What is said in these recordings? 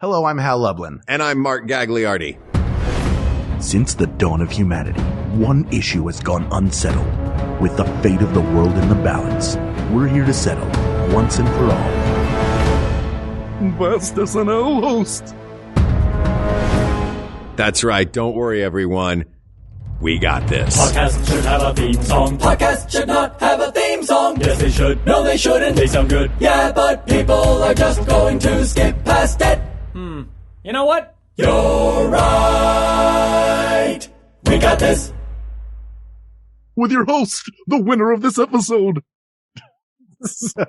Hello, I'm Hal Lublin. And I'm Mark Gagliardi. Since the dawn of humanity, one issue has gone unsettled. With the fate of the world in the balance, we're here to settle, once and for all. Best SNL host. That's right. Don't worry, everyone. We got this. Podcast should have a theme song. Podcast should not have a theme song. Yes, they should. No, they shouldn't. They sound good. Yeah, but people are just going to skip past it. You know what? You're right. We got this. With your host, the winner of this episode. So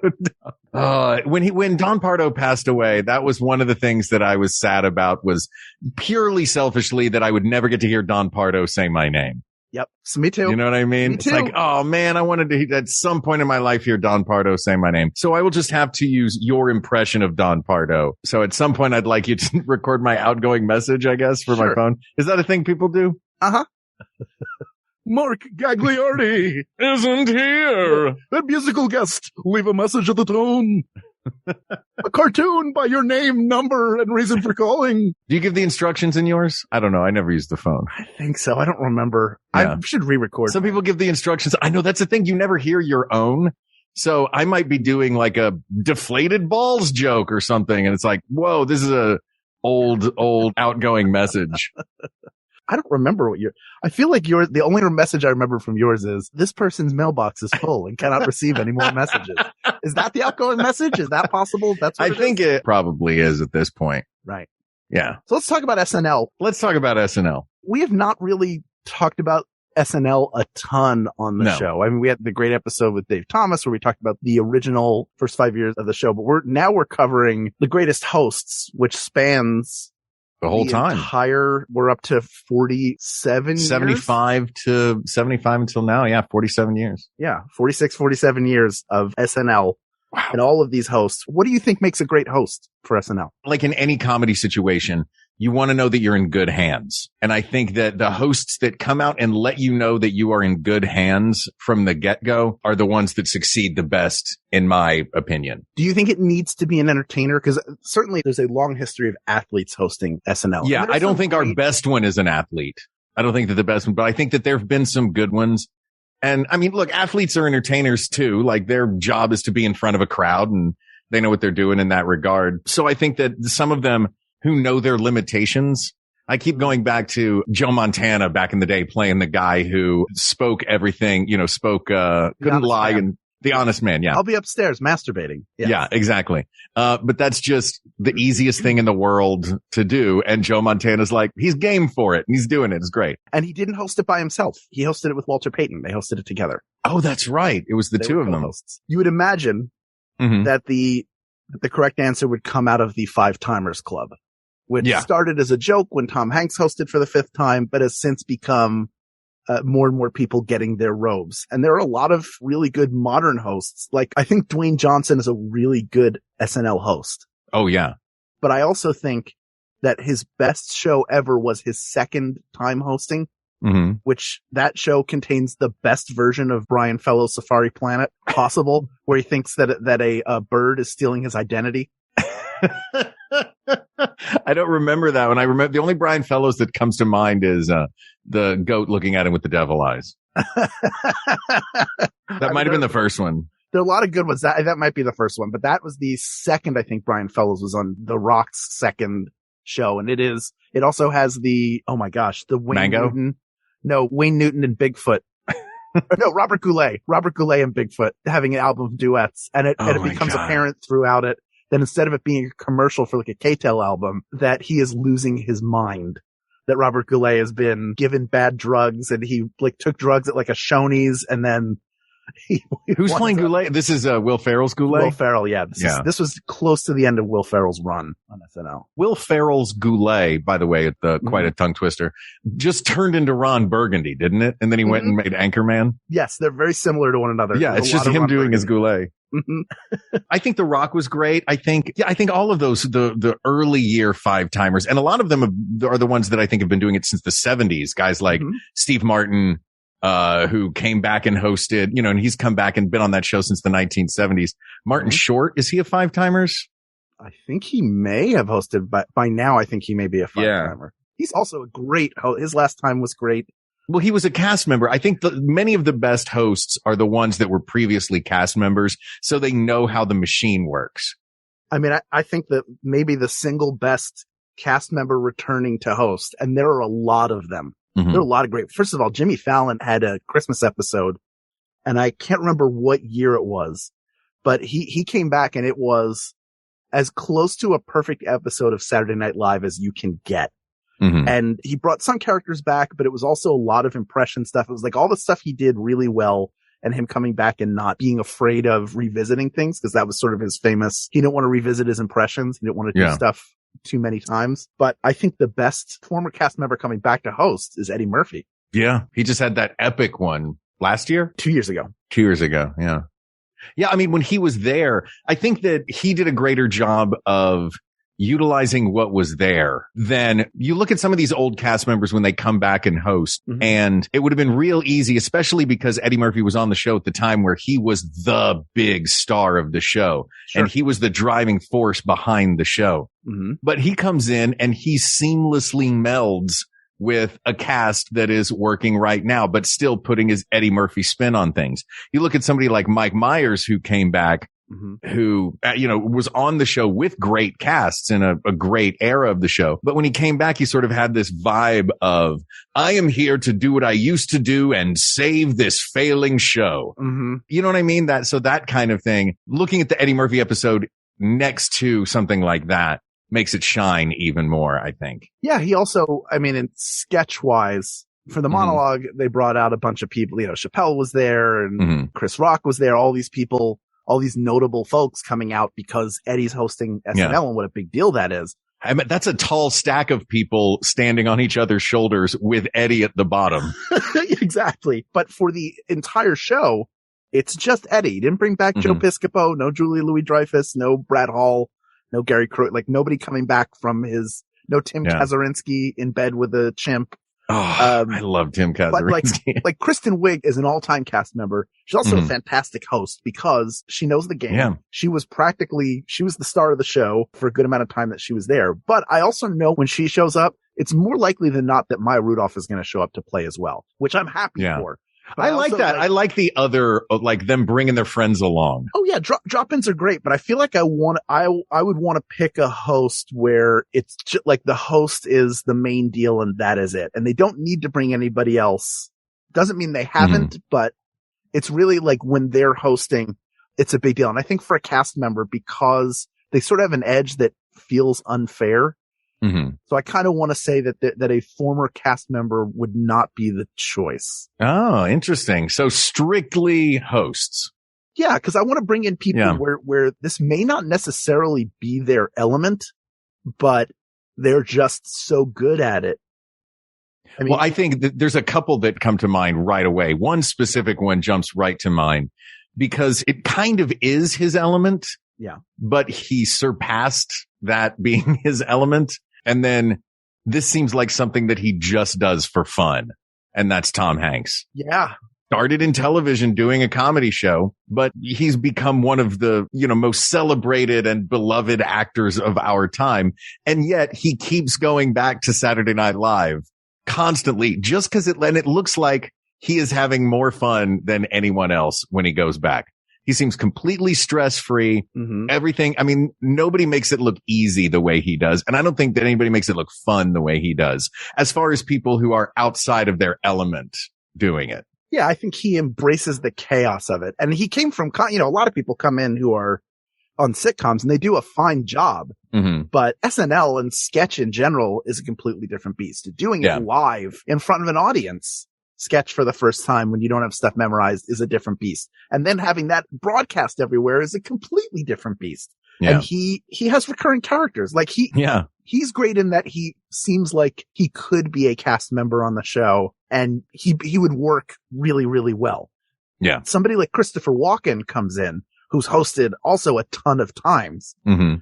dumb. When Don Pardo passed away, that was one of the things that I was sad about, was purely selfishly that I would never get to hear Don Pardo say my name. Yep. So me too. You know what I mean? Me It's too. like, oh man, I wanted to at some point in my life hear Don Pardo say my name. So I will just have to use your impression of Don Pardo. So at some point I'd like you to record my outgoing message, I guess, for my phone. Is that a thing people do? Uh-huh. Mark Gagliardi isn't here. A musical guest. Leave a message at the tone. A cartoon by your name, number, and reason for calling. Do you give the instructions in yours? I don't know. I never used the phone. I think so. I don't remember. Yeah. I should re-record. Some people give the instructions. I know that's the thing. You never hear your own. So I might be doing like a deflated balls joke or something. And it's like, whoa, this is a old outgoing message. I don't remember what I feel like the only message I remember from yours is, this person's mailbox is full and cannot receive any more messages. Is that the outgoing message? Is that possible? That's what I think it probably is at this point. Right. Yeah. So let's talk about SNL. Let's talk about SNL. We have not really talked about SNL a ton on the show. I mean, we had the great episode with Dave Thomas where we talked about the original first 5 years of the show, but we're covering the greatest hosts, which spans the whole time. We're up to 47 75 until now. Yeah. 47 years. Yeah. 46, 47 years of SNL. Wow. And all of these hosts. What do you think makes a great host for SNL? Like in any comedy situation, you want to know that you're in good hands. And I think that the hosts that come out and let you know that you are in good hands from the get-go are the ones that succeed the best, in my opinion. Do you think it needs to be an entertainer? Because certainly there's a long history of athletes hosting SNL. Yeah, I don't think our best one is an athlete. I don't think that the best one, but I think that there have been some good ones. And I mean, look, athletes are entertainers too. Like their job is to be in front of a crowd and they know what they're doing in that regard. So I think that some of them who know their limitations, I keep going back to Joe Montana back in the day playing the guy who spoke everything, couldn't lie and the honest man. Yeah. I'll be upstairs masturbating. Yes. Yeah, exactly. But that's just the easiest thing in the world to do. And Joe Montana's like, he's game for it and he's doing it. It's great. And he didn't host it by himself. He hosted it with Walter Payton. They hosted it together. Oh, that's right. It was the two of them. Hosts. You would imagine that the correct answer would come out of the Five Timers Club, which started as a joke when Tom Hanks hosted for the fifth time, but has since become more and more people getting their robes. And there are a lot of really good modern hosts. Like, I think Dwayne Johnson is a really good SNL host. Oh, yeah. But I also think that his best show ever was his second time hosting, which that show contains the best version of Brian Fellow's Safari Planet possible, where he thinks that a bird is stealing his identity. I don't remember that one. I remember the only Brian Fellows that comes to mind is the goat looking at him with the devil eyes. That might have been the first one. There are a lot of good ones. That might be the first one, but that was the second. I think Brian Fellows was on The Rock's second show, and it also has the Wayne Mango? Newton. No, Wayne Newton and Bigfoot. No, Robert Goulet and Bigfoot having an album of duets, and it becomes apparent throughout it that instead of it being a commercial for like a K-Tel album, that he is losing his mind. That Robert Goulet has been given bad drugs and he like took drugs at like a Shoney's and then Who's playing Goulet? This is Will Ferrell's Goulet? Will Ferrell, yeah. This was close to the end of Will Ferrell's run on SNL. Will Ferrell's Goulet, by the way, quite a tongue twister, just turned into Ron Burgundy, didn't it? And then he went and made Anchorman. Yes, they're very similar to one another. Yeah, it's just him doing his Goulet. I think The Rock was great. I think all of those, the early year five timers, and a lot of them are the ones that I think have been doing it since the 70s. Guys like Steve Martin, who came back and hosted, and he's come back and been on that show since the 1970s. Martin Short, is he a five timers? I think he may have hosted, but by now I think he may be a 5-timer. He's also a great host. His last time was great. Well, he was a cast member. I think many of the best hosts are the ones that were previously cast members, so they know how the machine works. I mean, I think that maybe the single best cast member returning to host, and there are a lot of them. Mm-hmm. There are a lot of great. First of all, Jimmy Fallon had a Christmas episode, and I can't remember what year it was, but he came back, and it was as close to a perfect episode of Saturday Night Live as you can get. Mm-hmm. And he brought some characters back, but it was also a lot of impression stuff. It was like all the stuff he did really well, and him coming back and not being afraid of revisiting things, because that was sort of his famous, he didn't want to revisit his impressions. He didn't want to do stuff too many times. But I think the best former cast member coming back to host is Eddie Murphy. Yeah. He just had that epic one last year? 2 years ago. 2 years ago. Yeah. Yeah. I mean, when he was there, I think that he did a greater job of utilizing what was there than you look at some of these old cast members when they come back and host. Mm-hmm. And it would have been real easy, especially because Eddie Murphy was on the show at the time where he was the big star of the show. Sure. And he was the driving force behind the show. Mm-hmm. But he comes in and he seamlessly melds with a cast that is working right now, but still putting his Eddie Murphy spin on things. You look at somebody like Mike Myers, who came back, mm-hmm. who, was on the show with great casts in a great era of the show. But when he came back, he sort of had this vibe of, I am here to do what I used to do and save this failing show. Mm-hmm. You know what I mean? That kind of thing. Looking at the Eddie Murphy episode next to something like that makes it shine even more, I think. Yeah. He also, in sketch wise, for the monologue, mm-hmm. they brought out a bunch of people, Chappelle was there and mm-hmm. Chris Rock was there, all these people. All these notable folks coming out because Eddie's hosting SNL and what a big deal that is. I mean, that's a tall stack of people standing on each other's shoulders with Eddie at the bottom. Exactly. But for the entire show, it's just Eddie. He didn't bring back mm-hmm. Joe Piscopo, no Julia Louis-Dreyfus, no Brad Hall, no Gary Crow, nobody coming back from no Tim Kazurinsky in bed with a chimp. Oh, I love Tim Kazurinsky. But like Kristen Wiig is an all-time cast member. She's also mm-hmm. a fantastic host because she knows the game. Yeah. She was the star of the show for a good amount of time that she was there. But I also know when she shows up, it's more likely than not that Maya Rudolph is going to show up to play as well, which I'm happy for. But I like that. I like the other, them bringing their friends along. Oh yeah, drop-ins are great, but I feel like I would want to pick a host where it's just like the host is the main deal and that is it. And they don't need to bring anybody else. Doesn't mean they haven't, mm-hmm. but it's really like when they're hosting, it's a big deal. And I think for a cast member, because they sort of have an edge that feels unfair. Mm-hmm. So I kind of want to say that a former cast member would not be the choice. Oh, interesting. So strictly hosts. Yeah, because I want to bring in people where this may not necessarily be their element, but they're just so good at it. I think that there's a couple that come to mind right away. One specific one jumps right to mind because it kind of is his element. Yeah. But he surpassed that being his element. And then this seems like something that he just does for fun. And that's Tom Hanks. Yeah. Started in television doing a comedy show, but he's become one of the, most celebrated and beloved actors of our time. And yet he keeps going back to Saturday Night Live constantly just because it looks like he is having more fun than anyone else when he goes back. He seems completely stress-free. Mm-hmm. Everything. I mean, nobody makes it look easy the way he does. And I don't think that anybody makes it look fun the way he does, as far as people who are outside of their element doing it. Yeah, I think he embraces the chaos of it. And he came from, a lot of people come in who are on sitcoms and they do a fine job. Mm-hmm. But SNL and sketch in general is a completely different beast. Doing it live in front of an audience, sketch for the first time when you don't have stuff memorized, is a different beast. And then having that broadcast everywhere is a completely different beast. Yeah. And he has recurring characters. He's great in that he seems like he could be a cast member on the show and he would work really, really well. Yeah. Somebody like Christopher Walken comes in, who's hosted also a ton of times. Mm-hmm.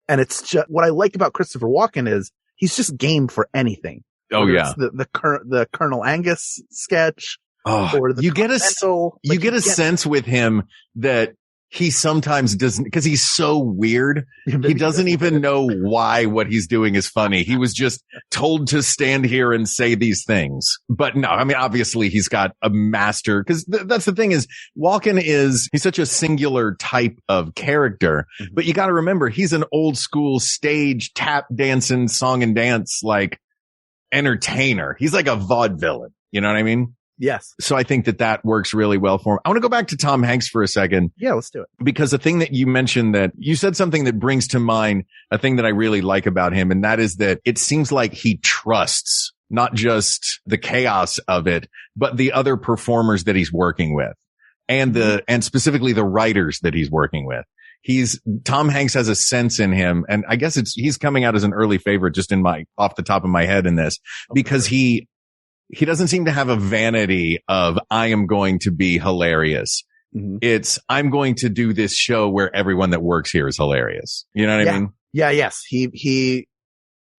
And it's just, what I like about Christopher Walken is he's just game for anything. Oh yeah. The Colonel Angus sketch. Oh, or the you get a sense with him that he sometimes doesn't, because he's so weird. He doesn't even know why what he's doing is funny. He was just told to stand here and say these things. But no, I mean, obviously he's got a master, because that's the thing is he's such a singular type of character, but you got to remember he's an old school stage tap dancing song and dance like entertainer. He's like a vaudevillain. You know what I mean? Yes. So I think that works really well for him. I want to go back to Tom Hanks for a second. Yeah, let's do it. Because the thing that you mentioned, that you said something that brings to mind a thing that I really like about him. And that is that it seems like he trusts not just the chaos of it, but the other performers that he's working with and specifically the writers that he's working with. Tom Hanks has a sense in him. And I guess he's coming out as an early favorite just off the top of my head in this, because he doesn't seem to have a vanity of, I am going to be hilarious. It's, I'm going to do this show where everyone that works here is hilarious. You know what I mean? Yeah. Yes. He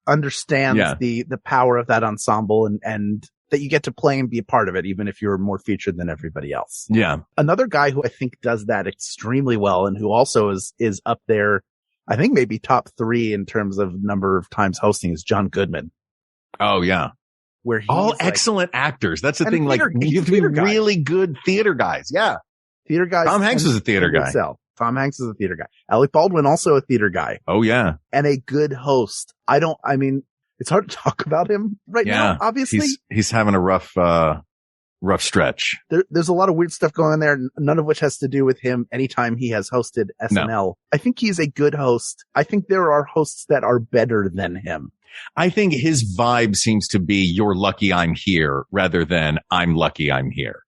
understands the power of that ensemble and that you get to play and be a part of it, even if you're more featured than everybody else. Yeah. Another guy who I think does that extremely well and who also is up there, I think maybe top 3 in terms of number of times hosting, is John Goodman. Oh yeah. Where he's all excellent actors. That's the thing. Like, you have to be really good theater guys. Yeah. Theater guys. Tom Hanks is a theater guy. Tom Hanks is a theater guy. Alec Baldwin, also a theater guy. Oh yeah. And a good host. It's hard to talk about him right now, obviously. He's having a rough stretch. There's a lot of weird stuff going on there, none of which has to do with him anytime he has hosted SNL. No. I think he's a good host. I think there are hosts that are better than him. I think his vibe seems to be, you're lucky I'm here, rather than I'm lucky I'm here.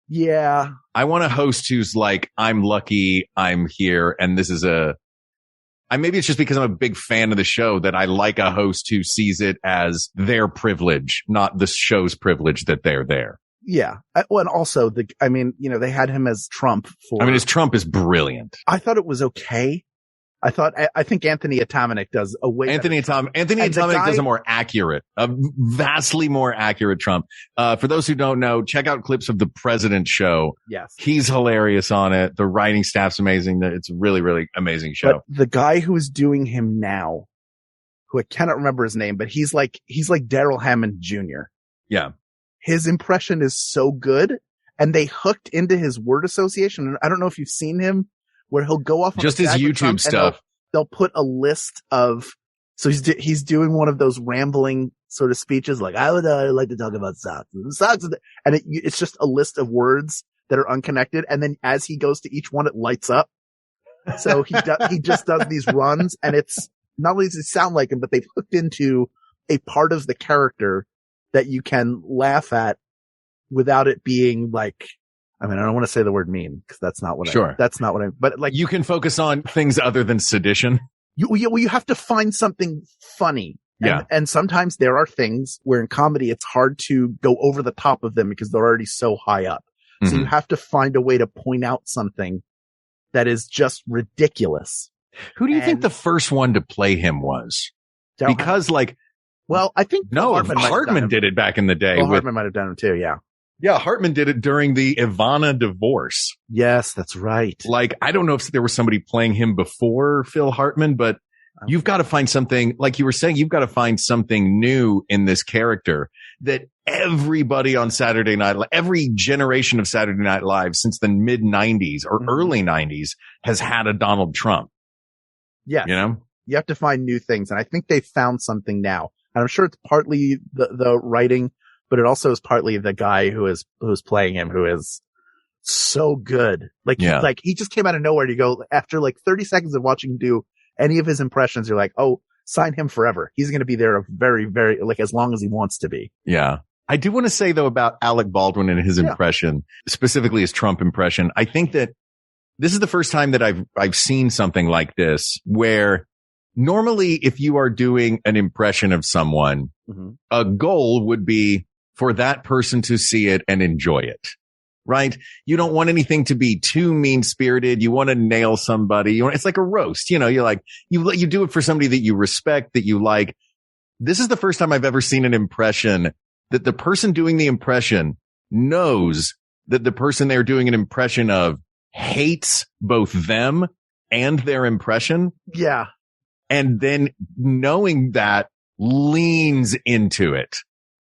Yeah. I want a host who's like, I'm lucky I'm here. And this is maybe it's just because I'm a big fan of the show that I like a host who sees it as their privilege, not the show's privilege that they're there. Yeah. Well, and also they had him as Trump his Trump is brilliant. I thought it was okay. I think Anthony Atamanuik does a way Anthony Atamanuik does a vastly more accurate Trump. For those who don't know, check out clips of The President Show. Yes. He's hilarious on it. The writing staff's amazing. It's a really, really amazing show. But the guy who is doing him now, who I cannot remember his name, but he's like Daryl Hammond Jr. Yeah. His impression is so good, and they hooked into his word association. And I don't know if you've seen him, where he'll go off on just his YouTube stuff. They'll put a list of, so he's doing one of those rambling sort of speeches, like, I would like to talk about socks, and it's just a list of words that are unconnected. And then as he goes to each one, it lights up. So he just does these runs, and it's not only does it sound like him, but they've hooked into a part of the character that you can laugh at without it being like, I don't want to say the word mean, because that's not what but like, you can focus on things other than sedition. You have to find something funny. And sometimes there are things where in comedy, it's hard to go over the top of them because they're already so high up. So you have to find a way to point out something that is just ridiculous. Who do you think the first one to play him was? Because I think Hartman did it back in the day. Hartman might have done it too. Yeah. Yeah, Hartman did it during the Ivana divorce. Yes, that's right. Like, I don't know if there was somebody playing him before Phil Hartman, but you've got to find something, like you were saying, you've got to find something new in this character that everybody on Saturday Night, every generation of Saturday Night Live since the mid 90s or early 90s has had a Donald Trump. Yeah. You know? You have to find new things. And I think they found something now. And I'm sure it's partly the writing, but it also is partly the guy who's playing him, who is so good. He just came out of nowhere. You go, after like 30 seconds of watching him do any of his impressions, you're like, oh, sign him forever. He's going to be there very, very, as long as he wants to be. Yeah. I do want to say though about Alec Baldwin and his impression, specifically his Trump impression. I think that this is the first time that I've seen something like this, where normally if you are doing an impression of someone, a goal would be for that person to see it and enjoy it, right? You don't want anything to be too mean-spirited. You want to nail somebody. It's like a roast. You're like, you do it for somebody that you respect, that you like. This is the first time I've ever seen an impression that the person doing the impression knows that the person they're doing an impression of hates both them and their impression. Yeah. And then knowing that leans into it.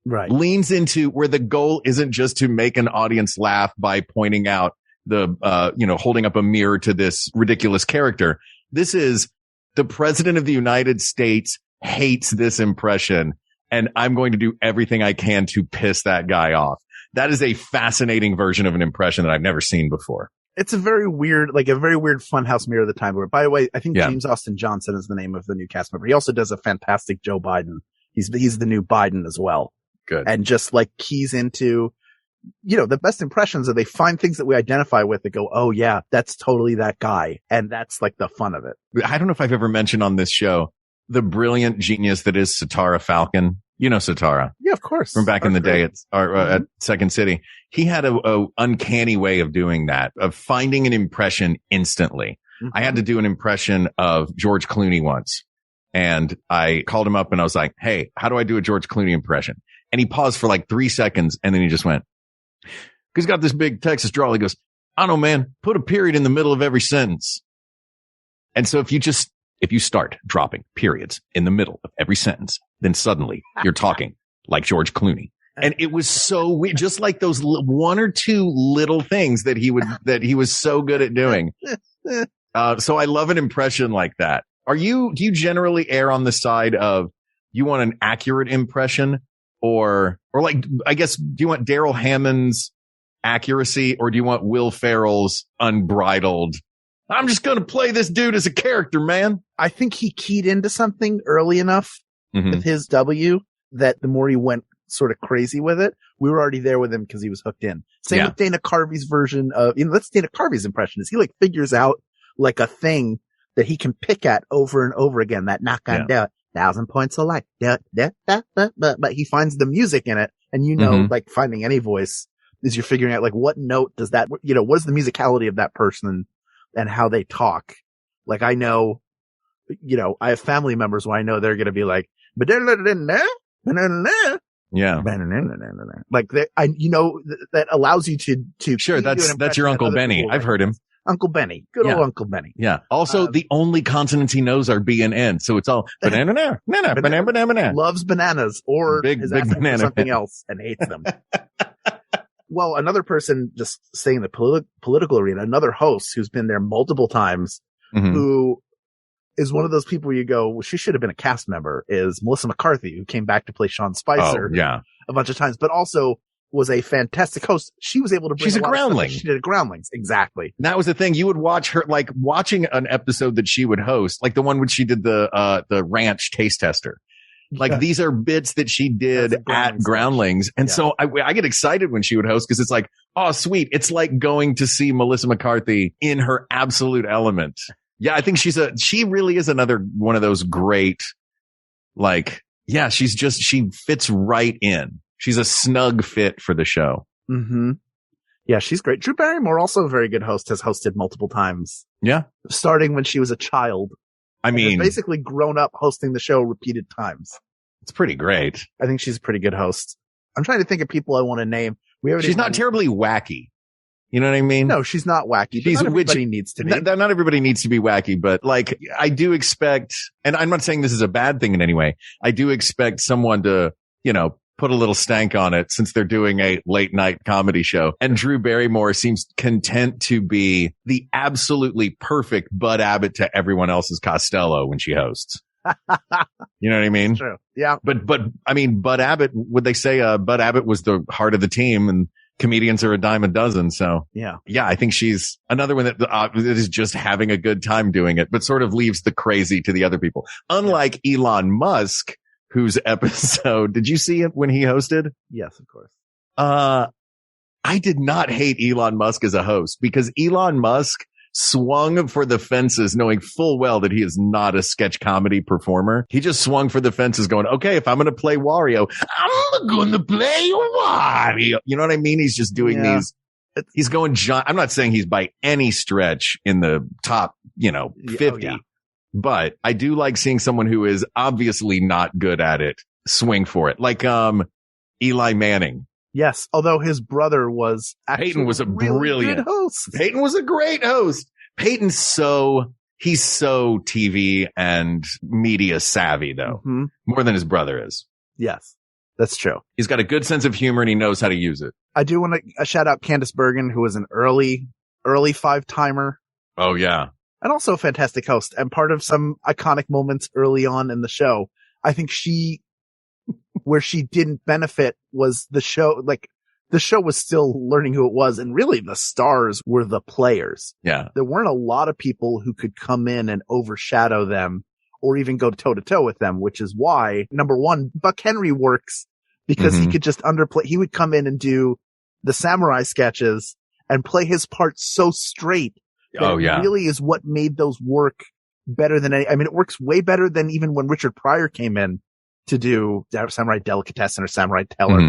Right. Leans into where the goal isn't just to make an audience laugh by pointing out holding up a mirror to this ridiculous character. This is the president of the United States hates this impression, and I'm going to do everything I can to piss that guy off. That is a fascinating version of an impression that I've never seen before. It's a very weird funhouse mirror of the time. Where, by the way, I think James Austin Johnson is the name of the new cast member. He also does a fantastic Joe Biden. He's the new Biden as well. Good. And just like keys into, the best impressions are they find things that we identify with that go, oh yeah, that's totally that guy. And that's like the fun of it. I don't know if I've ever mentioned on this show the brilliant genius that is Satara Falcon. You know Satara. Yeah, of course. From back in the day at Second City. He had a uncanny way of doing that, of finding an impression instantly. Mm-hmm. I had to do an impression of George Clooney once. And I called him up and I was like, hey, how do I do a George Clooney impression? And he paused for like 3 seconds and then he just went, he's got this big Texas drawl. He goes, I don't know, man, put a period in the middle of every sentence. And so if you start dropping periods in the middle of every sentence, then suddenly you're talking like George Clooney. And it was so weird, just like those one or two little things that he was so good at doing. So I love an impression like that. Do you generally err on the side of you want an accurate impression or like, I guess, do you want Daryl Hammond's accuracy or do you want Will Ferrell's unbridled? I'm just going to play this dude as a character, man. I think he keyed into something early enough with his W that the more he went sort of crazy with it, we were already there with him because he was hooked in. Same with Dana Carvey's version of, that's Dana Carvey's impression is he like figures out like a thing that he can pick at over and over again, that knock on down, 1,000 points alike. But he finds the music in it. And like finding any voice is you're figuring out like what note does that, what is the musicality of that person and how they talk. Like I know, I have family members where I know they're going to be like, yeah. Like that allows you to. Sure. That's your Uncle Benny. I've heard him. Uncle Benny. Good old Uncle Benny. Yeah. Also, the only consonants he knows are B and N. So it's all banana. Loves bananas or big banana. Something else and hates them. Well, another person, just staying in the political arena, another host who's been there multiple times, who is one of those people where you go, well, she should have been a cast member, is Melissa McCarthy, who came back to play Sean Spicer a bunch of times, but also was a fantastic host. She was able to bring She's a groundling. She did a Groundlings. Exactly. That was the thing. You would watch her, like watching an episode that she would host, like the one when she did the ranch taste tester. Like these are bits that she did at Groundlings. And so I get excited when she would host because it's like, oh, sweet. It's like going to see Melissa McCarthy in her absolute element. Yeah. I think she really is another one of those great, like, yeah, she fits right in. She's a snug fit for the show. Mm-hmm. Yeah, she's great. Drew Barrymore, also a very good host, has hosted multiple times. Yeah. Starting when she was a child. I mean, has basically grown up hosting the show repeated times. It's pretty great. I think she's a pretty good host. I'm trying to think of people I want to name. She's not terribly wacky. You know what I mean? No, she's not wacky. Not everybody needs to be. Not everybody needs to be wacky, but like I do expect, and I'm not saying this is a bad thing in any way. I do expect someone to, put a little stank on it since they're doing a late night comedy show. And Drew Barrymore seems content to be the absolutely perfect Bud Abbott to everyone else's Costello when she hosts. You know what I mean? That's true. Yeah. But I mean, Bud Abbott, would they say, Bud Abbott was the heart of the team and comedians are a dime a dozen. So yeah, I think she's another one that is just having a good time doing it, but sort of leaves the crazy to the other people. Unlike Elon Musk, whose episode, did you see it when he hosted? Yes, of course. I did not hate Elon Musk as a host because Elon Musk swung for the fences knowing full well that he is not a sketch comedy performer. He just swung for the fences going, okay, if I'm going to play Wario, I'm going to play Wario. You know what I mean? He's just doing these. He's going, I'm not saying he's by any stretch in the top, 50. But I do like seeing someone who is obviously not good at it swing for it. Like, Eli Manning Yes, although his brother was actually Peyton was a really brilliant good host. Peyton was a great host. Peyton's he's so TV and media savvy, though, more than his brother is. Yes, that's true. He's got a good sense of humor and he knows how to use it. I do want to shout out Candice Bergen, who was an early 5-timer. Oh, yeah. And also a fantastic host and part of some iconic moments early on in the show. I think where she didn't benefit was the show was still learning who it was. And really the stars were the players. Yeah. There weren't a lot of people who could come in and overshadow them or even go toe to toe with them, which is why, number one, Buck Henry works because he could just underplay. He would come in and do the samurai sketches and play his part so straight. That it really is what made those work better than it works way better than even when Richard Pryor came in to do Samurai Delicatessen or Samurai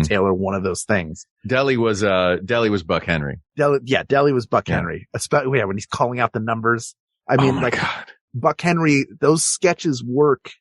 Taylor, one of those things. Deli was Buck Henry. Deli was Buck Henry. Especially, when he's calling out the numbers. God. Buck Henry, those sketches work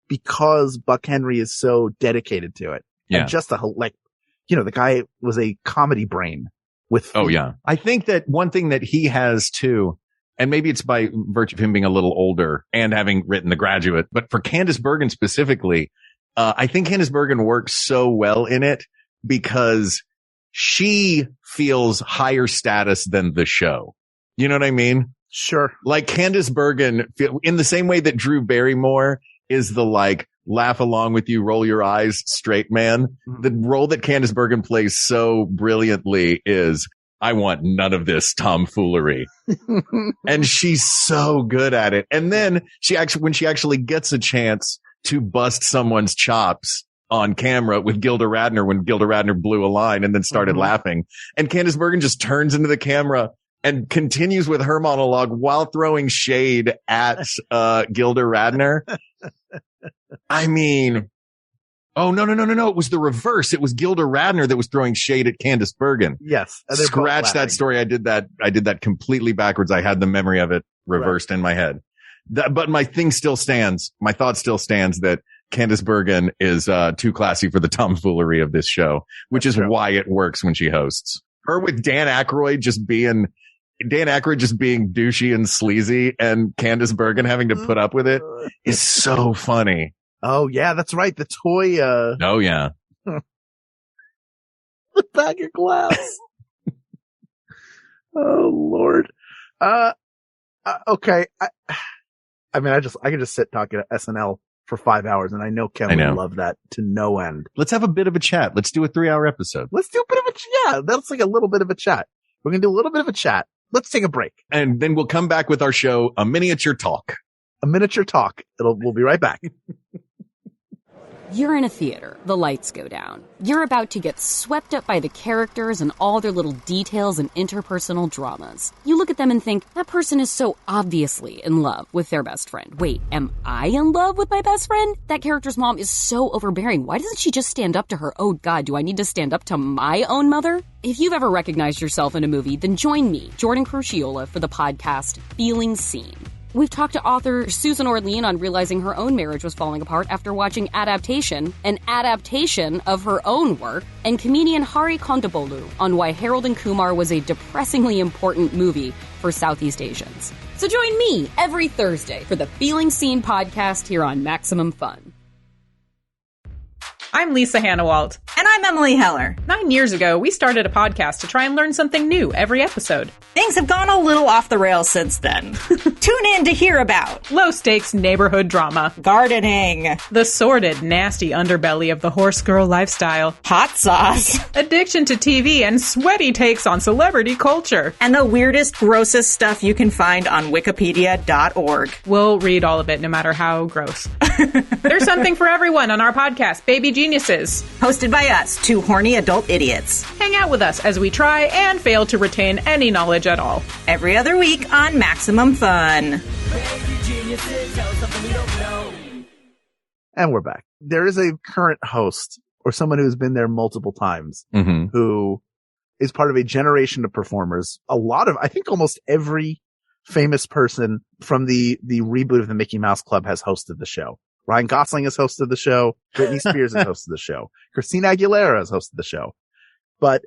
because Buck Henry is so dedicated to it. Yeah. And just the guy was a comedy brain with. Oh, yeah. I think that one thing that he has too, and maybe it's by virtue of him being a little older and having written The Graduate, but for Candice Bergen specifically, I think Candice Bergen works so well in it because she feels higher status than the show. You know what I mean? Sure. Like Candice Bergen, in the same way that Drew Barrymore is the laugh along with you, roll your eyes, straight man. The role that Candice Bergen plays so brilliantly is, I want none of this tomfoolery. And she's so good at it. And then when she actually gets a chance to bust someone's chops on camera with Gilda Radner when Gilda Radner blew a line and then started laughing. And Candice Bergen just turns into the camera and continues with her monologue while throwing shade at Gilda Radner. I mean, oh, no. It was the reverse. It was Gilda Radner that was throwing shade at Candice Bergen. Yes. Scratch that story. I did that completely backwards. I had the memory of it reversed in my head. But my thing still stands. My thought still stands that Candice Bergen is too classy for the tomfoolery of this show, which is why it works when she hosts. Her with Dan Aykroyd just being douchey and sleazy and Candice Bergen having to put up with it is so funny. Oh, yeah, that's right. The toy. Oh, yeah. The bag of glass. Oh, Lord. Okay. I could just sit talking to SNL for 5 hours, and I know Ken would love that to no end. Let's have a bit of a chat. Let's do a 3-hour episode. Let's do a bit of a chat. That's like a little bit of a chat. We're going to do a little bit of a chat. Let's take a break. And then we'll come back with our show, A Miniature Talk. A Miniature Talk. We'll be right back. You're in a theater. The lights go down. You're about to get swept up by the characters and all their little details and interpersonal dramas. You look at them and think, that person is so obviously in love with their best friend. Wait, am I in love with my best friend? That character's mom is so overbearing. Why doesn't she just stand up to her? Oh God, do I need to stand up to my own mother? If you've ever recognized yourself in a movie, then join me, Jordan Crucchiola, for the podcast Feeling Seen. We've talked to author Susan Orlean on realizing her own marriage was falling apart after watching Adaptation, an adaptation of her own work, and comedian Hari Kondabolu on why Harold and Kumar was a depressingly important movie for Southeast Asians. So join me every Thursday for the Feeling Seen podcast here on Maximum Fun. I'm Lisa Hannawalt. And I'm Emily Heller. 9 years ago, we started a podcast to try and learn something new every episode. Things have gone a little off the rails since then. Tune in to hear about low-stakes neighborhood drama, gardening, the sordid, nasty underbelly of the horse girl lifestyle, hot sauce, addiction to TV, and sweaty takes on celebrity culture, and the weirdest, grossest stuff you can find on wikipedia.org. We'll read all of it, no matter how gross. There's something for everyone on our podcast, Baby Geniuses. Hosted by us, two horny adult idiots. Hang out with us as we try and fail to retain any knowledge at all. Every other week on Maximum Fun. And we're back. There is a current host or someone who's been there multiple times who is part of a generation of performers. I think almost every famous person from the reboot of the Mickey Mouse Club has hosted the show. Ryan Gosling has hosted the show. Britney Spears has hosted the show. Christina Aguilera has hosted the show. but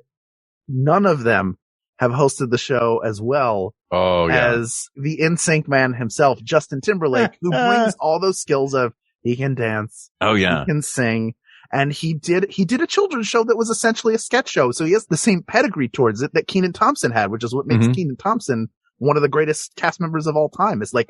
none of them have hosted the show as well as the NSYNC man himself, Justin Timberlake, who brings all those skills of he can dance. He can sing. And he did a children's show that was essentially a sketch show. So he has the same pedigree towards it that Kenan Thompson had, which is what makes Kenan Thompson one of the greatest cast members of all time. It's like,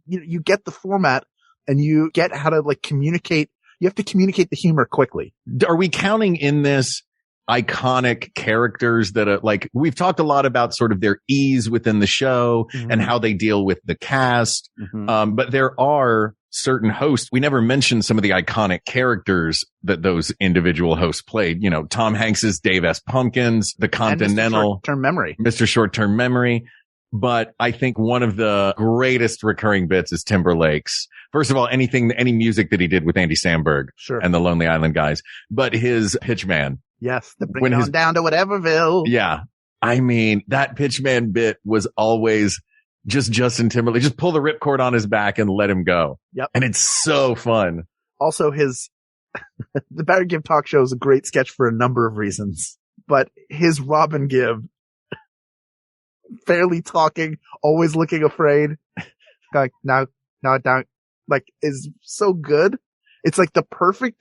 you get the format and you get how to like communicate. You have to communicate the humor quickly. Are we counting in this iconic characters that are like, we've talked a lot about sort of their ease within the show and how they deal with the cast. But there are certain hosts. We never mentioned some of the iconic characters that those individual hosts played. You know, Tom Hanks's Dave S. Pumpkins, the Continental, Mr. Short-Term Memory. But I think one of the greatest recurring bits is Timberlake's. First of all, any music that he did with Andy Samberg and the Lonely Island guys, but his Pitchman. Yes, the bring it on down to whateverville. Yeah. I mean, that Pitchman bit was always just Justin Timberlake. Just pull the ripcord on his back and let him go. Yep. And it's so fun. Also, the Barry Gibb talk show is a great sketch for a number of reasons, but his Robin Gibb, barely talking, always looking afraid, like, no, don't, like, is so good. It's like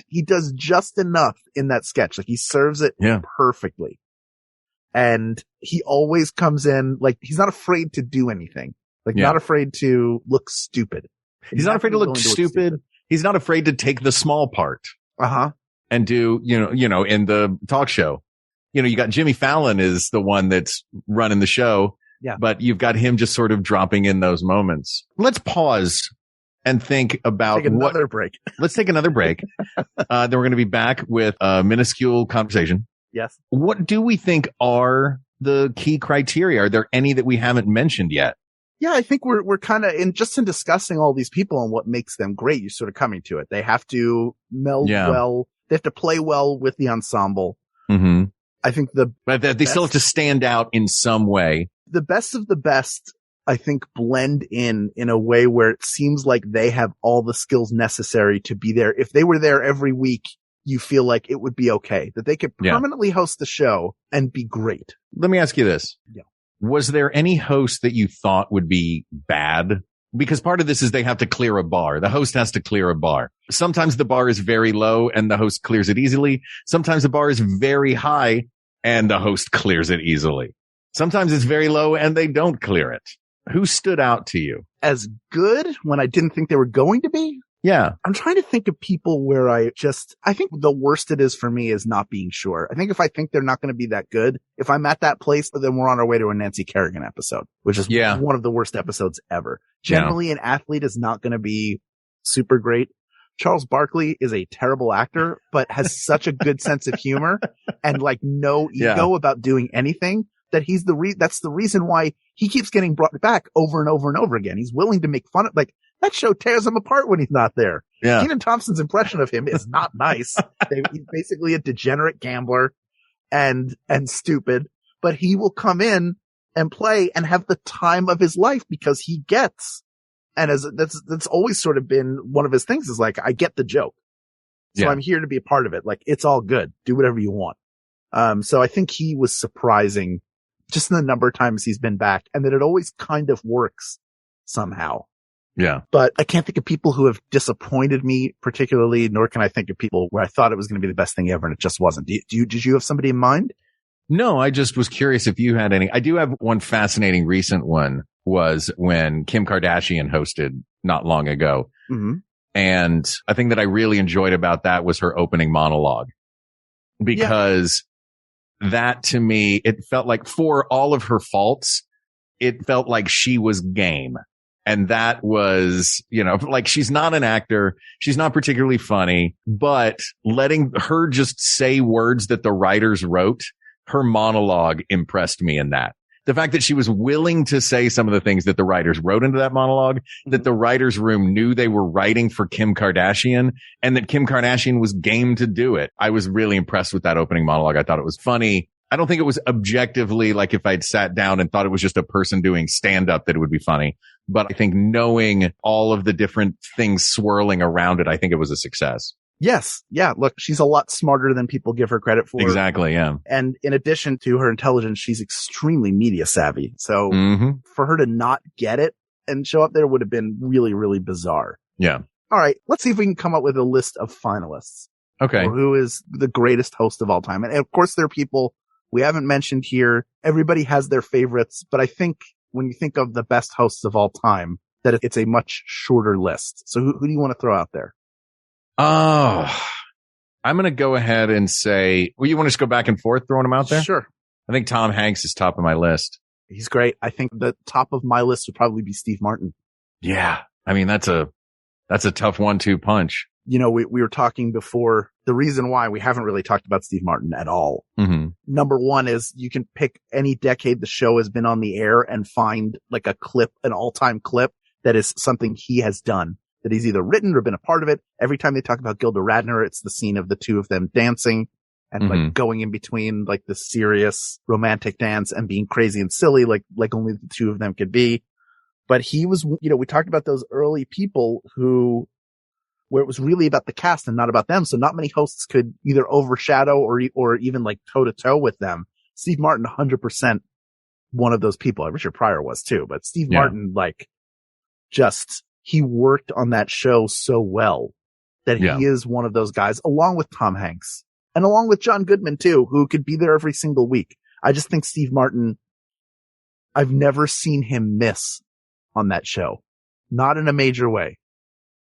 he does just enough in that sketch. Like he serves it perfectly. And he always comes in, like, he's not afraid to do anything. Like, not afraid to look stupid. He's not afraid to look stupid. He's not afraid to take the small part. And do, you know, in the talk show, you know, you got Jimmy Fallon is the one that's running the show. Yeah. But you've got him just sort of dropping in those moments. Let's pause and think about break. Let's take another break. Then we're going to be back with a minuscule conversation. Yes. What do we think are the key criteria? Are there any that we haven't mentioned yet? Yeah, I think we're kind of in discussing all these people and what makes them great. You're sort of coming to it. They have to meld well. They have to play well with the ensemble. I think but they still have to stand out in some way. The best of the best, I think, blend in a way where it seems like they have all the skills necessary to be there. If they were there every week, you feel like it would be okay, that they could permanently host the show and be great. Let me ask you this. Yeah. Was there any host that you thought would be bad? Because part of this is they have to clear a bar. The host has to clear a bar. Sometimes the bar is very low and the host clears it easily. Sometimes the bar is very high and the host clears it easily. Sometimes it's very low and they don't clear it. Who stood out to you? As good when I didn't think they were going to be? Yeah. I'm trying to think of people where I think the worst it is for me is not being sure. I think if I think they're not going to be that good, if I'm at that place, then we're on our way to a Nancy Kerrigan episode, which is one of the worst episodes ever. Generally, an athlete is not going to be super great. Charles Barkley is a terrible actor, but has such a good sense of humor and like no ego about doing anything. That that's the reason why he keeps getting brought back over and over and over again. He's willing to make fun of, like, that show tears him apart when he's not there. Yeah. Kenan Thompson's impression of him is not nice. He's basically a degenerate gambler and stupid, but he will come in and play and have the time of his life because he gets, and that's always sort of been one of his things is like, I get the joke. So I'm here to be a part of it. Like, it's all good. Do whatever you want. So I think he was surprising just in the number of times he's been back and that it always kind of works somehow. Yeah. But I can't think of people who have disappointed me particularly, nor can I think of people where I thought it was going to be the best thing ever and it just wasn't. Did you have somebody in mind? No, I just was curious if you had any. I do have one fascinating recent one was when Kim Kardashian hosted not long ago. And I think that I really enjoyed about that was her opening monologue because that to me, it felt like for all of her faults, it felt like she was game. And that was, you know, like she's not an actor. She's not particularly funny, but letting her just say words that the writers wrote, her monologue impressed me in that. The fact that she was willing to say some of the things that the writers wrote into that monologue, that the writers' room knew they were writing for Kim Kardashian and that Kim Kardashian was game to do it. I was really impressed with that opening monologue. I thought it was funny. I don't think it was objectively like if I'd sat down and thought it was just a person doing stand up that it would be funny. But I think knowing all of the different things swirling around it, I think it was a success. Yes. Yeah. Look, she's a lot smarter than people give her credit for. Exactly. Yeah. And in addition to her intelligence, she's extremely media savvy. So for her to not get it and show up there would have been really, really bizarre. Yeah. All right. Let's see if we can come up with a list of finalists. Okay. For who is the greatest host of all time. And of course, there are people we haven't mentioned here. Everybody has their favorites, but I think when you think of the best hosts of all time, that it's a much shorter list. So who do you want to throw out there? Oh, I'm going to go ahead and say, well, you want to just go back and forth throwing them out there? Sure. I think Tom Hanks is top of my list. He's great. I think the top of my list would probably be Steve Martin. Yeah. I mean, that's a tough 1-2 punch. You know, we were talking before, the reason why we haven't really talked about Steve Martin at all. Mm-hmm. Number one is you can pick any decade the show has been on the air and find like a clip, an all-time clip that is something he has done, that he's either written or been a part of it. Every time they talk about Gilda Radner, it's the scene of the two of them dancing and like going in between like the serious romantic dance and being crazy and silly, like only the two of them could be. But he was, you know, we talked about those early people where it was really about the cast and not about them. So not many hosts could either overshadow or even like toe to toe with them. Steve Martin, 100% one of those people. Richard Pryor was too, but Steve Martin, like he worked on that show so well that he is one of those guys, along with Tom Hanks and along with John Goodman too, who could be there every single week. I just think Steve Martin, I've never seen him miss on that show. Not in a major way.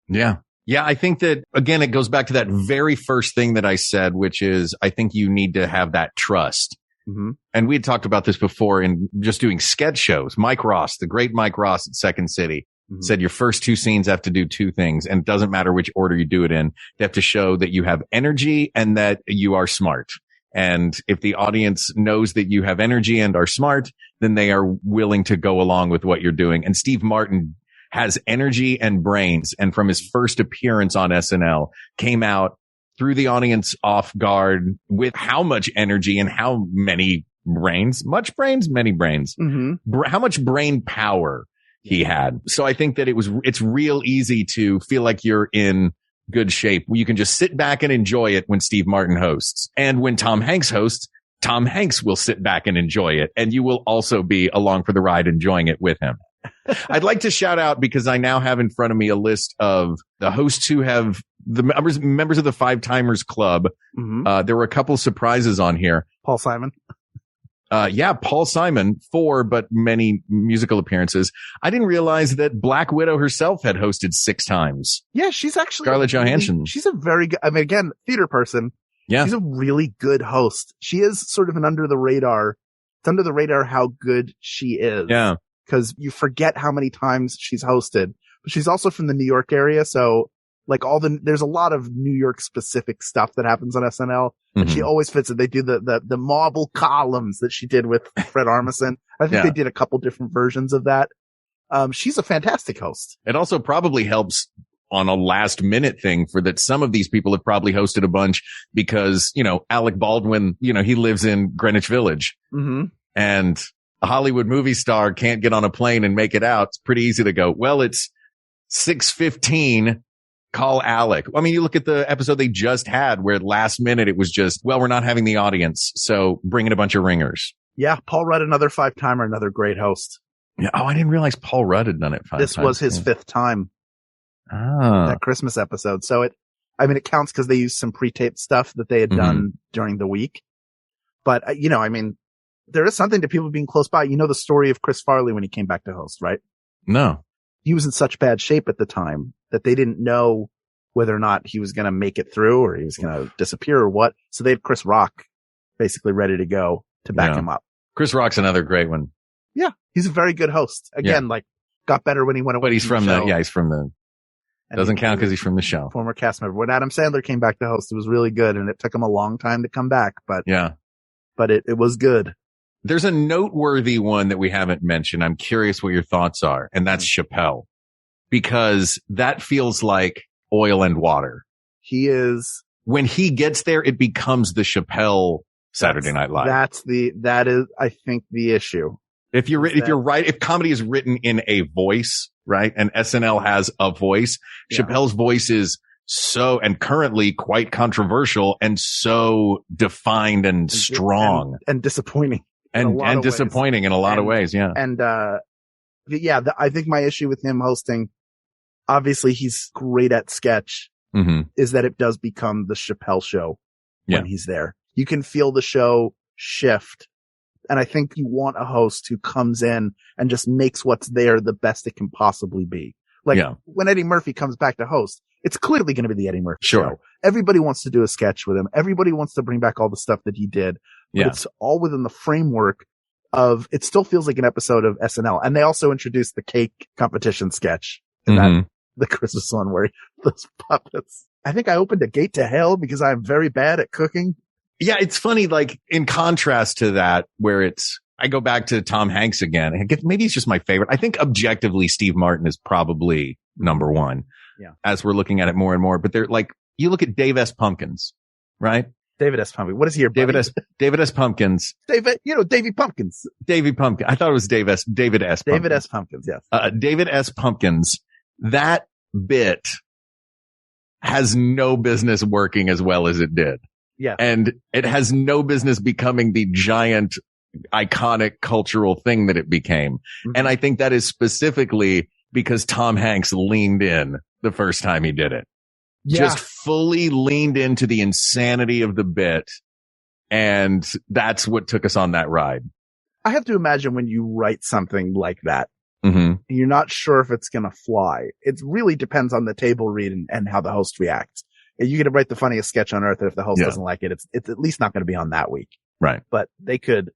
Yeah. Yeah. I think that, again, it goes back to that very first thing that I said, which is I think you need to have that trust. Mm-hmm. And we had talked about this before in just doing sketch shows. Mike Ross, the great Mike Ross at Second City, said your first two scenes have to do two things, and it doesn't matter which order you do it in. They have to show that you have energy and that you are smart. And if the audience knows that you have energy and are smart, then they are willing to go along with what you're doing. And Steve Martin has energy and brains. And from his first appearance on SNL, came out, threw the audience off guard with how much energy and how many brains, much brains, many brains, how much brain power he had. So I think that it's real easy to feel like you're in good shape. You can just sit back and enjoy it when Steve Martin hosts. And when Tom Hanks hosts, Tom Hanks will sit baback and enjoy it. And you will also be along for the ride, enjoying it with him. I'd like to shout out, because I now have in front of me a list of the hosts who have the members of the Five Timers Club. There were a couple surprises on here. Paul Simon. Paul Simon, 4, but many musical appearances. I didn't realize that Black Widow herself had hosted 6 times. Yeah, she's actually Scarlett Johansson. She's a very good, I mean, again, theater person. Yeah. She's a really good host. She is sort of an under the radar. It's under the radar how good she is. Yeah. Because you forget how many times she's hosted. But she's also from the New York area, so like there's a lot of New York specific stuff that happens on SNL, and she always fits it. They do the marble columns that she did with Fred Armisen. I think they did a couple different versions of that. She's a fantastic host. It also probably helps on a last minute thing for that. Some of these people have probably hosted a bunch because, you know, Alec Baldwin, you know, he lives in Greenwich Village, and a Hollywood movie star can't get on a plane and make it out. It's pretty easy to go, well, it's 6:15. Call Alec. I mean, you look at the episode they just had where last minute it was just, well, we're not having the audience, so bring in a bunch of ringers. Yeah. Paul Rudd, another 5-timer, another great host. Yeah. Oh, I didn't realize Paul Rudd had done it 5 times. This was his 5th time. That Christmas episode. So it counts because they used some pre-taped stuff that they had done during the week. But, you know, I mean, there is something to people being close by. You know the story of Chris Farley when he came back to host, right? No. He was in such bad shape at the time that they didn't know whether or not he was going to make it through or he was going to disappear or what. So they had Chris Rock basically ready to go to back him up. Chris Rock's another great one. Yeah. He's a very good host. Again, like got better when he went away. But he's from he's from the, doesn't count because he's from the show. Former cast member. When Adam Sandler came back to host, it was really good. And it took him a long time to come back, but it was good. There's a noteworthy one that we haven't mentioned. I'm curious what your thoughts are. And that's Chappelle, because that feels like oil and water. He is. When he gets there, it becomes the Chappelle Saturday Night Live. That is, I think, the issue. If comedy is written in a voice, right? And SNL has a voice, Chappelle's voice is and currently quite controversial and so defined and strong and disappointing and disappointing in a lot of ways. Yeah. And, I think my issue with him hosting, obviously he's great at sketch, is that it does become the Chappelle show when he's there. You can feel the show shift. And I think you want a host who comes in and just makes what's there the best it can possibly be. Like when Eddie Murphy comes back to host, it's clearly going to be the Eddie Murphy show. Everybody wants to do a sketch with him. Everybody wants to bring back all the stuff that he did. But it's all within the framework of, it still feels like an episode of SNL. And they also introduced the cake competition sketch in that, the Christmas one where those puppets. I think I opened a gate to hell because I'm very bad at cooking. Yeah, it's funny, like, in contrast to that, where I go back to Tom Hanks again. Maybe it's just my favorite. I think objectively, Steve Martin is probably number one. Yeah. As we're looking at it more and more. But they're like, you look at Dave S. Pumpkins, right? David S. Pumpkins. What is he? David S. Pumpkins. Davy Pumpkins. Davy Pumpkins. I thought it was David S. Pumpkins. David S. Pumpkins, yes. David S. Pumpkins. That bit has no business working as well as it did. Yeah. And it has no business becoming the giant, iconic cultural thing that it became. And I think that is specifically because Tom Hanks leaned in the first time he did it. Just fully leaned into the insanity of the bit. And that's what took us on that ride. I have to imagine when you write something like that, you're not sure if it's going to fly. It really depends on the table read and how the host reacts. You could write the funniest sketch on earth, and if the host doesn't like it, it's at least not going to be on that week. Right. But they could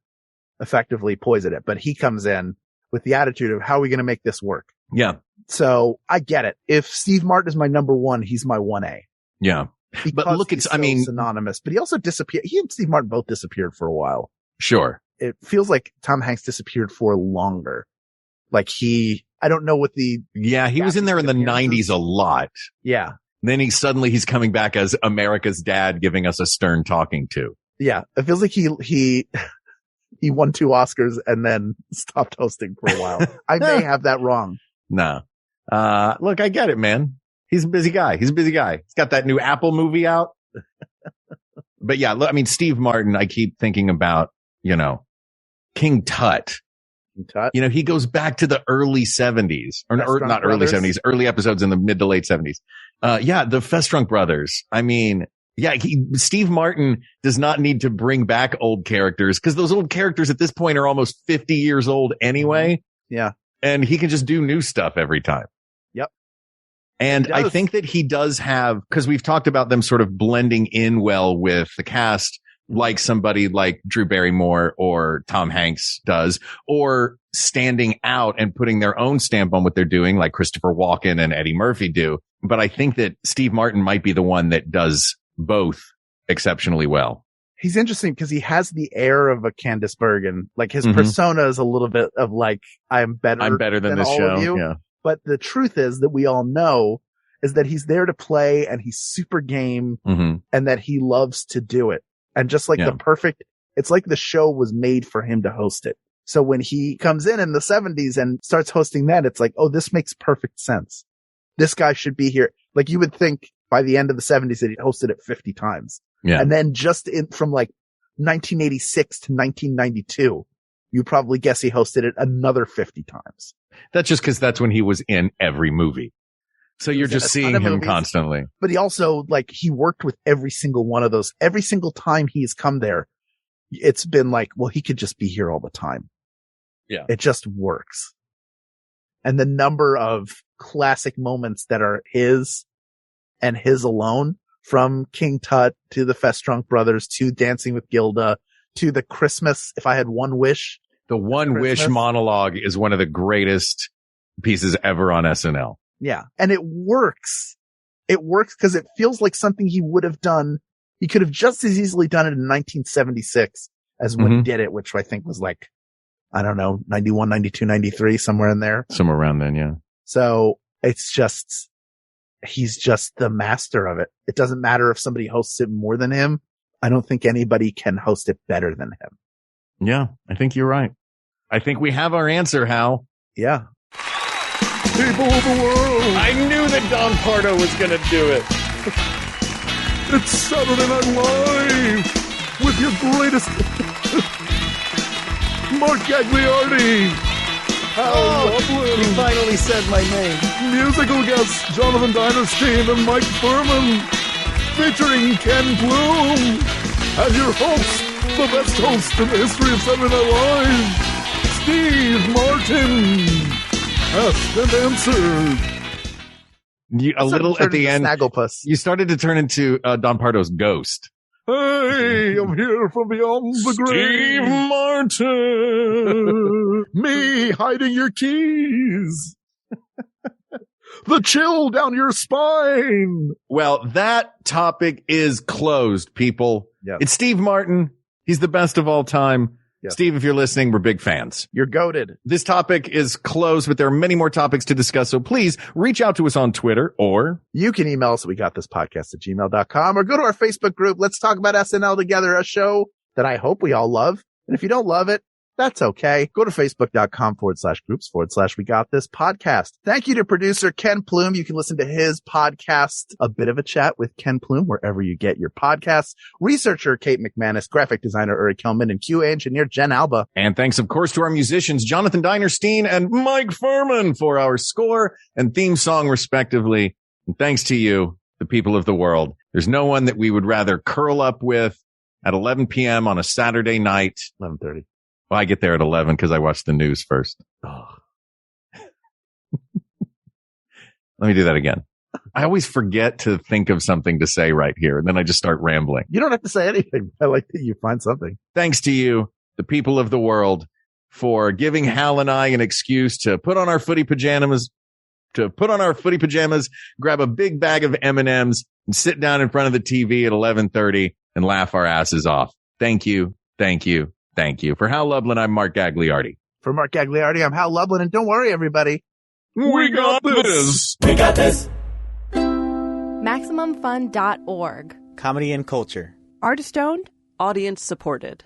effectively poison it. But he comes in with the attitude of, how are we going to make this work? Yeah. So I get it. If Steve Martin is my number one, he's my 1A. Yeah. But look, it's, synonymous, but he also disappeared. He and Steve Martin both disappeared for a while. Sure. It feels like Tom Hanks disappeared for longer. Like I don't know what he was in there in the 90s a lot. Yeah. Then he's coming back as America's dad, giving us a stern talking to. Yeah. It feels like he won 2 Oscars and then stopped hosting for a while. I may have that wrong. No. Look, I get it, man. He's a busy guy. He's got that new Apple movie out. But yeah, look, I mean, Steve Martin, I keep thinking about, King Tut. He goes back to the early 70s or not early 70s, early episodes in the mid to late 70s. The Festrunk Brothers. I mean, Steve Martin does not need to bring back old characters because those old characters at this point are almost 50 years old anyway. Yeah. And he can just do new stuff every time. Yep. And I think that he does have, because we've talked about them sort of blending in well with the cast, like somebody like Drew Barrymore or Tom Hanks does, or standing out and putting their own stamp on what they're doing, like Christopher Walken and Eddie Murphy do. But I think that Steve Martin might be the one that does both exceptionally well. He's interesting because he has the air of a Candice Bergen. Like his persona is a little bit of like, I'm better than this show. Yeah. But the truth is that we all know is that he's there to play and he's super game and that he loves to do it. And just like it's like the show was made for him to host it. So when he comes in the 70s and starts hosting that, it's like, oh, this makes perfect sense. This guy should be here. Like you would think by the end of the 70s that he hosted it 50 times. Yeah. And then just from like 1986 to 1992, you probably guess he hosted it another 50 times. That's just because that's when he was in every movie. So you're just seeing him constantly. But he also, he worked with every single one of those. Every single time he's come there, it's been like, well, he could just be here all the time. Yeah. It just works. And the number of classic moments that are his and his alone, from King Tut to the Festrunk Brothers to Dancing with Gilda to the Christmas, If I Had One Wish. The One Wish monologue is one of the greatest pieces ever on SNL. Yeah. And it works. It works because it feels like something he would have done. He could have just as easily done it in 1976 as when he did it, which I think was 91, 92, 93, somewhere in there. Somewhere around then, yeah. So he's just the master of it. It doesn't matter if somebody hosts it more than him. I don't think anybody can host it better than him. Yeah, I think you're right. I think we have our answer, Hal. Yeah. People of the world. I knew that Don Pardo was going to do it. It's Saturday Night Live with your greatest Mark Gagliardi. Hal Lublin. You finally said my name. Musical guests Jonathan Dinerstein and Mike Furman, featuring Ken Bloom, and your host, the best host in the history of Saturday Night Live, Steve Martin. Asked and answered. A little at the end, Snagglepuss. You started to turn into Don Pardo's ghost. Hey, I'm here from beyond the grave. Steve Martin. Me hiding your keys. The chill down your spine. Well, that topic is closed, people. Yep. It's Steve Martin. He's the best of all time. Yep. Steve, if you're listening, we're big fans. You're goated. This topic is closed, but there are many more topics to discuss. So please reach out to us on Twitter, or you can email us at wegotThisPodcast@gmail.com, or go to our Facebook group. Let's talk about SNL together, a show that I hope we all love. And if you don't love it, that's okay. Go to facebook.com/groups/We Got This Podcast. Thank you to producer Ken Plume. You can listen to his podcast, A Bit of a Chat with Ken Plume, wherever you get your podcasts. Researcher Kate McManus, graphic designer Uri Kelman, and QA engineer Jen Alba. And thanks, of course, to our musicians, Jonathan Dinerstein and Mike Furman, for our score and theme song, respectively. And thanks to you, the people of the world. There's no one that we would rather curl up with at 11 p.m. on a Saturday night. 11:30. Well, I get there at 11 because I watch the news first. Oh. Let me do that again. I always forget to think of something to say right here, and then I just start rambling. You don't have to say anything. I like that you find something. Thanks to you, the people of the world, for giving Hal and I an excuse to put on our footy pajamas, grab a big bag of M&Ms, and sit down in front of the TV at 11:30 and laugh our asses off. Thank you. Thank you. Thank you. For Hal Lublin, I'm Mark Gagliardi. For Mark Gagliardi, I'm Hal Lublin, and don't worry, everybody. We got this. We got this. MaximumFun.org. Comedy and culture. Artist owned. Audience supported.